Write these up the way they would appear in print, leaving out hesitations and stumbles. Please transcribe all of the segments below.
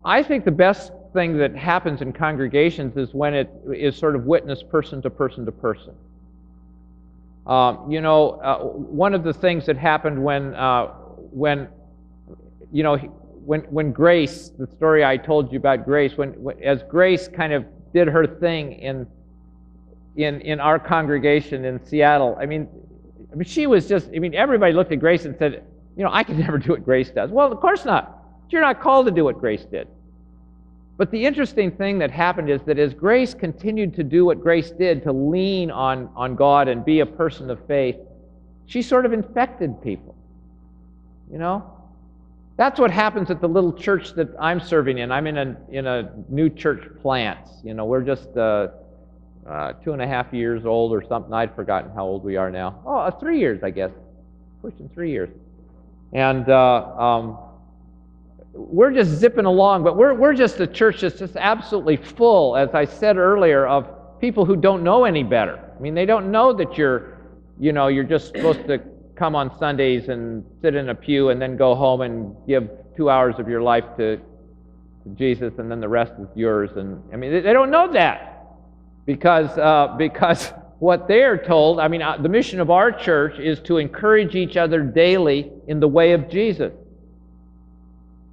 I think the best thing that happens in congregations is when it is sort of witnessed person to person to person. One of the things that happened when Grace, the story I told you about Grace, as Grace kind of did her thing in our congregation in Seattle, I mean, she was just, everybody looked at Grace and said, I could never do what Grace does. Well, of course not. You're not called to do what Grace did. But the interesting thing that happened is that as Grace continued to do what Grace did, to lean on God and be a person of faith, she sort of infected people. That's what happens at the little church that I'm serving in. I'm in a new church plant. We're just 2.5 years old or something. I'd forgotten how old we are now. 3 years, I guess. Pushing 3 years. And we're just zipping along, but we're just a church that's just absolutely full, as I said earlier, of people who don't know any better. They don't know that you're just supposed to come on Sundays and sit in a pew and then go home and give 2 hours of your life to Jesus, and then the rest is yours. And they don't know that because what they're told. The mission of our church is to encourage each other daily in the way of Jesus.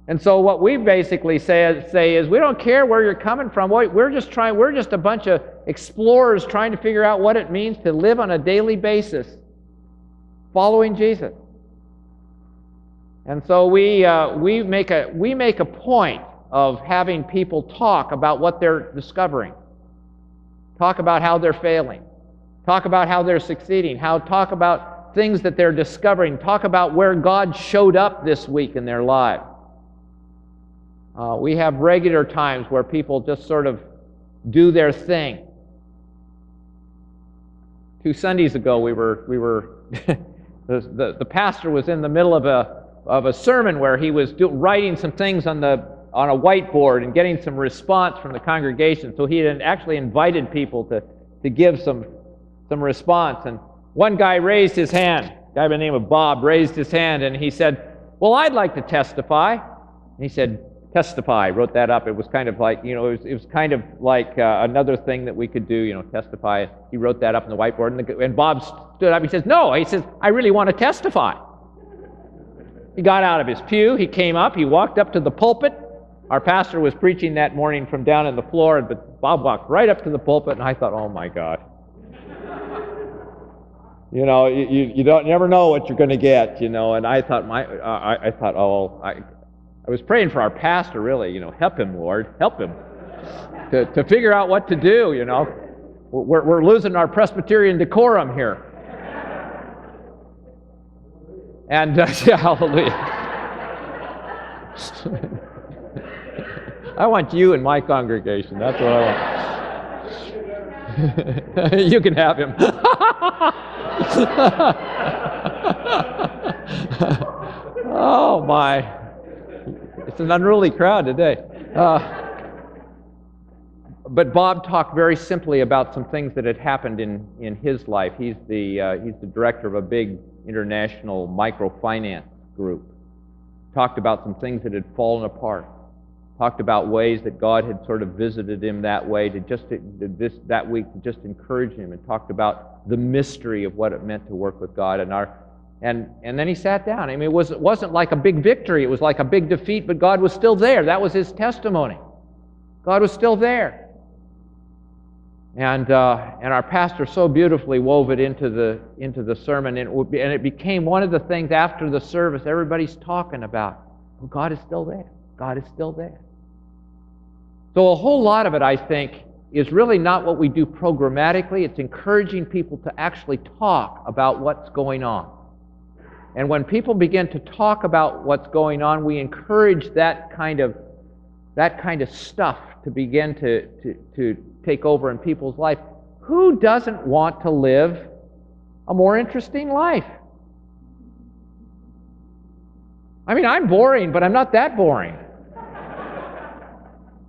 And so what we basically say is we don't care where you're coming from. We're just a bunch of explorers trying to figure out what it means to live on a daily basis following Jesus. And so we make a point of having people talk about what they're discovering, talk about how they're failing, talk about how they're succeeding, talk about things that they're discovering, talk about where God showed up this week in their lives. We have regular times where people just sort of do their thing. 2 Sundays ago, we were the pastor was in the middle of a sermon where he was writing some things on a whiteboard and getting some response from the congregation. So he had actually invited people to give some response. And one guy raised his hand. A guy by the name of Bob raised his hand, and he said, "Well, I'd like to testify." And he said, "Testify." Wrote that up. It was kind of like, it was kind of like another thing that we could do, testify. He wrote that up on the whiteboard, and Bob stood up. He says, "No." He says, "I really want to testify." He got out of his pew. He came up. He walked up to the pulpit. Our pastor was preaching that morning from down on the floor, but Bob walked right up to the pulpit, and I thought, oh my God. You never know what you're going to get, and I thought, I was praying for our pastor, really, help him, Lord, help him to figure out what to do, We're losing our Presbyterian decorum here. And, yeah, hallelujah. I want you in my congregation. That's what I want. You can have him. Oh, my. It's an unruly crowd today. But Bob talked very simply about some things that had happened in his life. He's the director of a big international microfinance group. Talked about some things that had fallen apart. Talked about ways that God had sort of visited him that way that week to just encourage him, and talked about the mystery of what it meant to work with God. And then he sat down. It wasn't like a big victory. It was like a big defeat, but God was still there. That was his testimony. God was still there. And our pastor so beautifully wove it into the sermon, and it became one of the things after the service everybody's talking about. Well, God is still there. God is still there. So a whole lot of it, I think, is really not what we do programmatically. It's encouraging people to actually talk about what's going on. And when people begin to talk about what's going on, we encourage that kind of stuff to begin to take over in people's life. Who doesn't want to live a more interesting life? I'm boring, but I'm not that boring.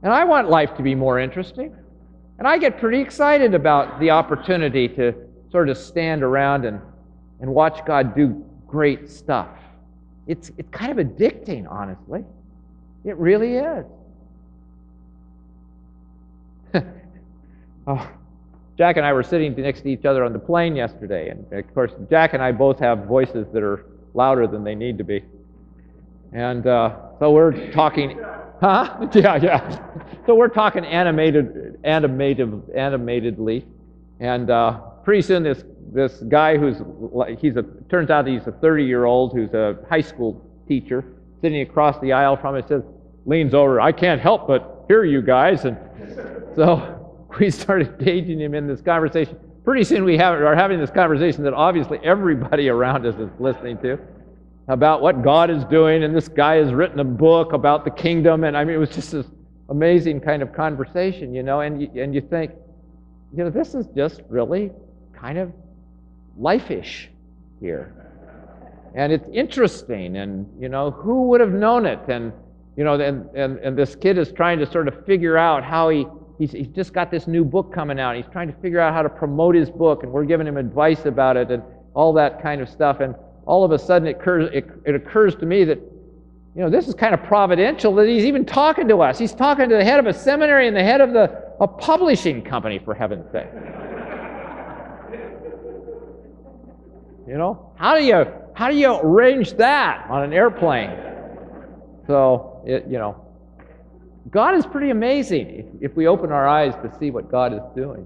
And I want life to be more interesting. And I get pretty excited about the opportunity to sort of stand around and watch God do great stuff. It's kind of addicting, honestly. It really is. Oh, Jack and I were sitting next to each other on the plane yesterday, and of course, Jack and I both have voices that are louder than they need to be. And so we're talking, huh? Yeah. So we're talking animatedly, and pretty soon this guy turns out he's a 30-year-old who's a high school teacher sitting across the aisle from us, leans over, "I can't help but hear you guys," and so we started engaging him in this conversation. Pretty soon we are having this conversation that obviously everybody around us is listening to, about what God is doing, and this guy has written a book about the kingdom, and I mean, it was just this amazing kind of conversation, and you think, this is just really kind of life-ish here. And it's interesting, and, who would have known it? And, and this kid is trying to sort of figure out how he's just got this new book coming out. He's trying to figure out how to promote his book, and we're giving him advice about it and all that kind of stuff. And all of a sudden it occurs to me that, this is kind of providential that he's even talking to us. He's talking to the head of a seminary and the head of a publishing company, for heaven's sake. How do you arrange that on an airplane? So, God is pretty amazing if we open our eyes to see what God is doing.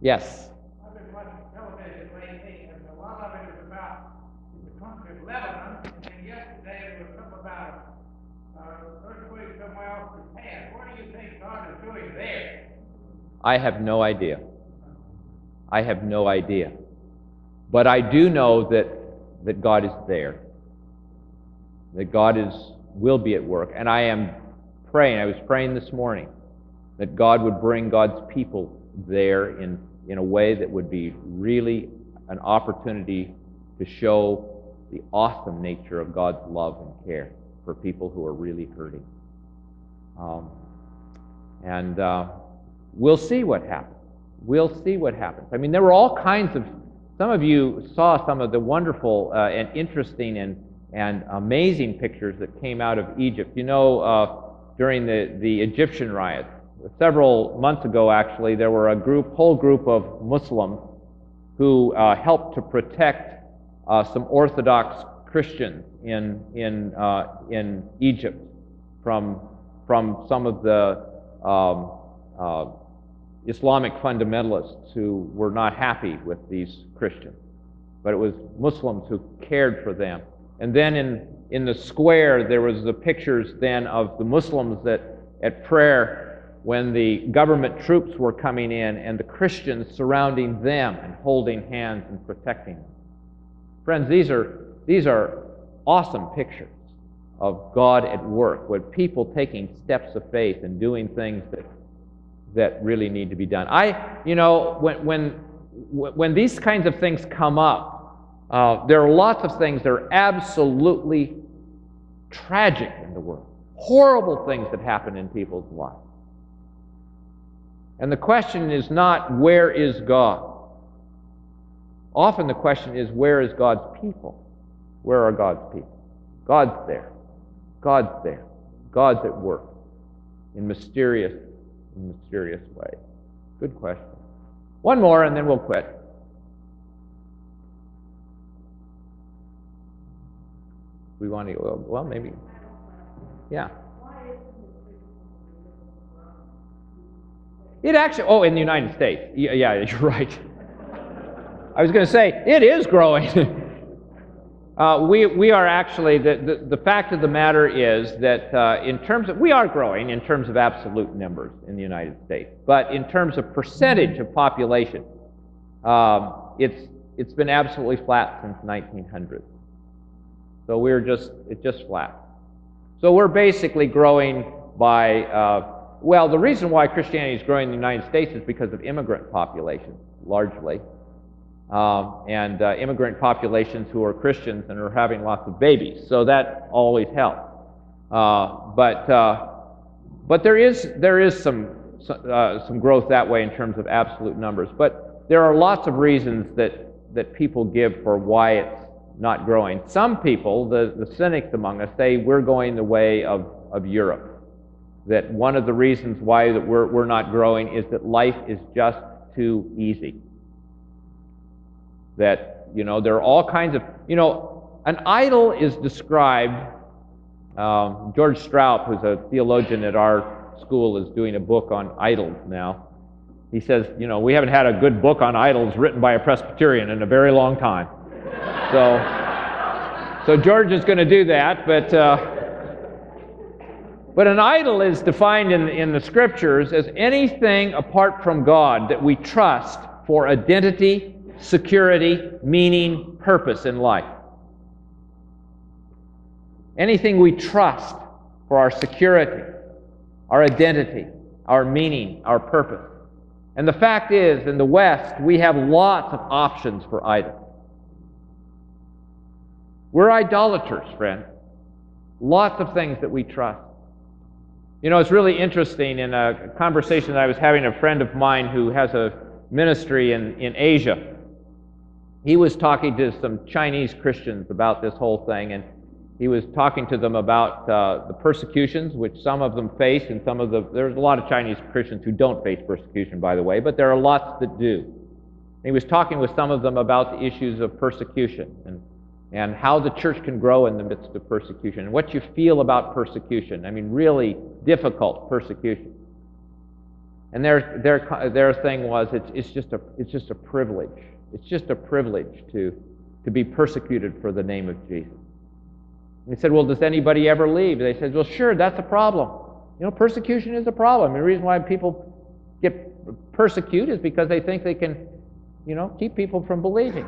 Yes? I've been watching television lately, and a lot of it is about the country of Lebanon, and yesterday there was something about earthquake somewhere else in Japan. What do you think God is doing there? I have no idea. I have no idea. But I do know that God is there. That God will be at work. And I am praying, I was praying this morning, that God would bring God's people there in a way that would be really an opportunity to show the awesome nature of God's love and care for people who are really hurting. We'll see what happens. We'll see what happens. I mean, there were all kinds of, some of you saw some of the wonderful and interesting and amazing pictures that came out of Egypt. During the Egyptian riots, several months ago actually, there were whole group of Muslims who helped to protect some Orthodox Christians in Egypt from some of the Islamic fundamentalists who were not happy with these Christians. But it was Muslims who cared for them. And then in the square, there was the pictures then of the Muslims that at prayer when the government troops were coming in and the Christians surrounding them and holding hands and protecting them. Friends, these are awesome pictures of God at work, with people taking steps of faith and doing things that really need to be done. When these kinds of things come up, there are lots of things that are absolutely tragic in the world. Horrible things that happen in people's lives. And the question is not, where is God? Often the question is, where is God's people? Where are God's people? God's there. God's there. God's at work in mysterious ways. Good question. One more and then we'll quit. We want to go, well, maybe. Yeah. It actually, in the United States. Yeah, you're right. I was going to say, it is growing. We are actually, the fact of the matter is that we are growing in terms of absolute numbers in the United States. But in terms of percentage of population, it's been absolutely flat since 1900. So it's just flat. So we're basically growing by, the reason why Christianity is growing in the United States is because of immigrant populations, largely. And immigrant populations who are Christians and are having lots of babies. So that always helps. But there is some growth that way in terms of absolute numbers. But there are lots of reasons that people give for why it's not growing. Some people, the cynics among us, say we're going the way of Europe. that one of the reasons why that we're not growing is that life is just too easy. That, there are all kinds of, an idol is described, George Straub, who's a theologian at our school, is doing a book on idols now. He says, we haven't had a good book on idols written by a Presbyterian in a very long time. So George is going to do that, but an idol is defined in the Scriptures as anything apart from God that we trust for identity, security, meaning, purpose in life. Anything we trust for our security, our identity, our meaning, our purpose. And the fact is, in the West, we have lots of options for idols. We're idolaters, friend. Lots of things that we trust. It's really interesting. In a conversation that I was having, a friend of mine who has a ministry in Asia, he was talking to some Chinese Christians about this whole thing, and he was talking to them about the persecutions which some of them face, and there's a lot of Chinese Christians who don't face persecution, by the way, but there are lots that do. And he was talking with some of them about the issues of persecution and how the church can grow in the midst of persecution, and what you feel about persecution. I mean, really difficult persecution. And their thing was, it's just a privilege. It's just a privilege to be persecuted for the name of Jesus. And he said, well, does anybody ever leave? They said, well, sure, that's a problem. Persecution is a problem. And the reason why people get persecuted is because they think they can, keep people from believing.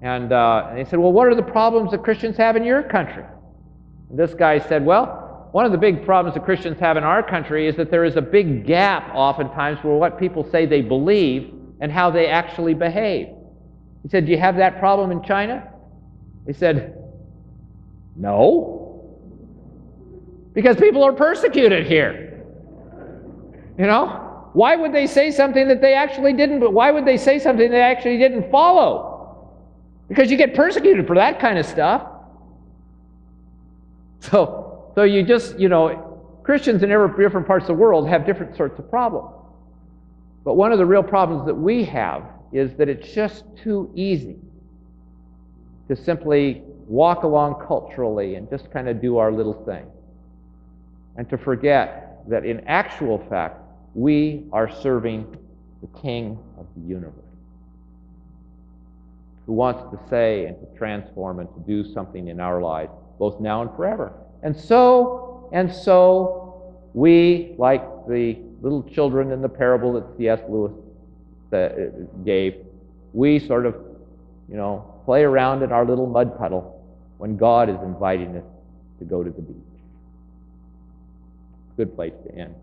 And he said, well, what are the problems that Christians have in your country? And this guy said, well, one of the big problems that Christians have in our country is that there is a big gap oftentimes for what people say they believe and how they actually behave. He said, do you have that problem in China? He said, no. Because people are persecuted here. Why would they say something that they actually didn't, but why would they say something they actually didn't follow? Because you get persecuted for that kind of stuff. So you just, Christians in different parts of the world have different sorts of problems. But one of the real problems that we have is that it's just too easy to simply walk along culturally and just kind of do our little thing. And to forget that in actual fact, we are serving the King of the universe, who wants to say and to transform and to do something in our lives, both now and forever. And so we, like the little children in the parable that C.S. Lewis gave, we sort of, play around in our little mud puddle when God is inviting us to go to the beach. Good place to end.